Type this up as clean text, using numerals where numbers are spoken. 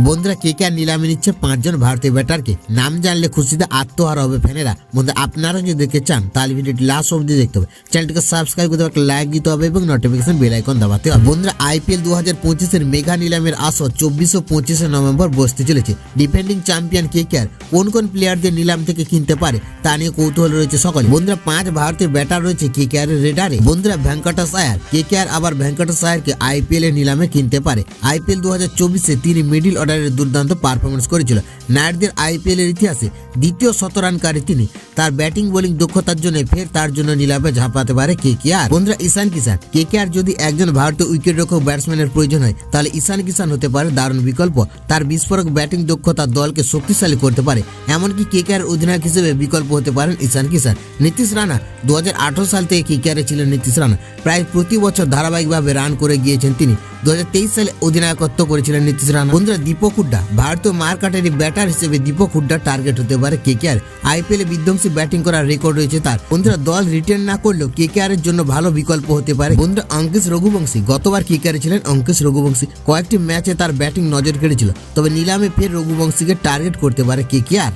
বন্ধুরা কেকেআর নিলামে নিচ্ছে 5 জন ভারতীয় ব্যাটারকে। নাম জানলে খুশিতে আত্মহারা হবে ফ্যানেরা। বন্ধুরা আপনারা যদি দেখতে চান তাহলে ভিডিওটি লাস্ট অবধি দেখতে হবে। চ্যানেলটিকে সাবস্ক্রাইব করতে হবে, লাইক দিতে হবে এবং নোটিফিকেশন বেল আইকন দাবাতে হবে। বন্ধুরা আইপিএল 2025 মেগা নিলামের আসর 24 ও 25 নভেম্বর বসতে চলেছে। ডিফেন্ডিং চ্যাম্পিয়ন কেকেআর কোন কোন প্লেয়ারদের নিলাম থেকে কিনতে পারে তা নিয়ে কৌতূহল রয়েছে সকলে। বন্ধুরা 5 ভারতীয় ব্যাটার রয়েছে কেকেআর এর রেডারে। বন্ধুরা ভেঙ্কটেশ আয়ার, কেকেআর আবার ভেঙ্কটেশ আয়ারকে আইপিএল এর নিলামে কিনতে পারে। আইপিএল 2024 তিনি মিডল অর্ডারের দুর্দান্ত পারফরমেন্স করেছিল। নাইটদের আইপিএল এর ইতিহাসে দ্বিতীয় শতরানকারী তিনি। তার ব্যাটিং বোলিং দক্ষতার জন্য ফের তার জন্য নিলামে ঝাঁপাতে পারে কেকেআর। বন্ধুরা ঈশান কিষান, কেকেআর যদি একজন ভারতীয় উইকেটরক্ষক ব্যাটসম্যানের প্রয়োজন হয় তাহলে ঈশান কিষান হতে পারে দারুণ বিকল্প। তার বিস্ফোরক ব্যাটিং দক্ষতা দলকে শক্তিশালী করতে পারে। এমনকি কেকেআর অধিনায়ক হিসেবে বিকল্প হতে পারেন ঈশান কিষান। নীতিশ রানা 2018 সাল থেকে কেকেআরে ছিলেন নীতিশ রানা। প্রায় প্রতি বছর ধারাবাহিকভাবে রান করে গিয়েছেন তিনি। 2023 সালে অধিনায়কত্ব করেছিলেন নীতিশ রানা। বন্ধুরা দীপক হুড্ডা, ভারতীয় মারকাটারি ব্যাটার হিসেবে দীপক হুড্ডা টার্গেট হতে পারে কেকেআর। আইপিএলে বিধ্বংসী ব্যাটিং করার রেকর্ড রয়েছে তার। বন্ধুরা দল রিটার্ন না করলেও কেকেআর এর জন্য ভালো বিকল্প হতে পারে। বন্ধুরা অঙ্কিশ রঘুবংশী, গতবার কেকেআরে ছিলেন অঙ্কিশ রঘুবংশী। কয়েকটি ম্যাচে তার ব্যাটিং নজর কেড়েছিল, তবে নিলামে ফের রঘুবংশীকে টার্গেট করতে পারে কেকেআর।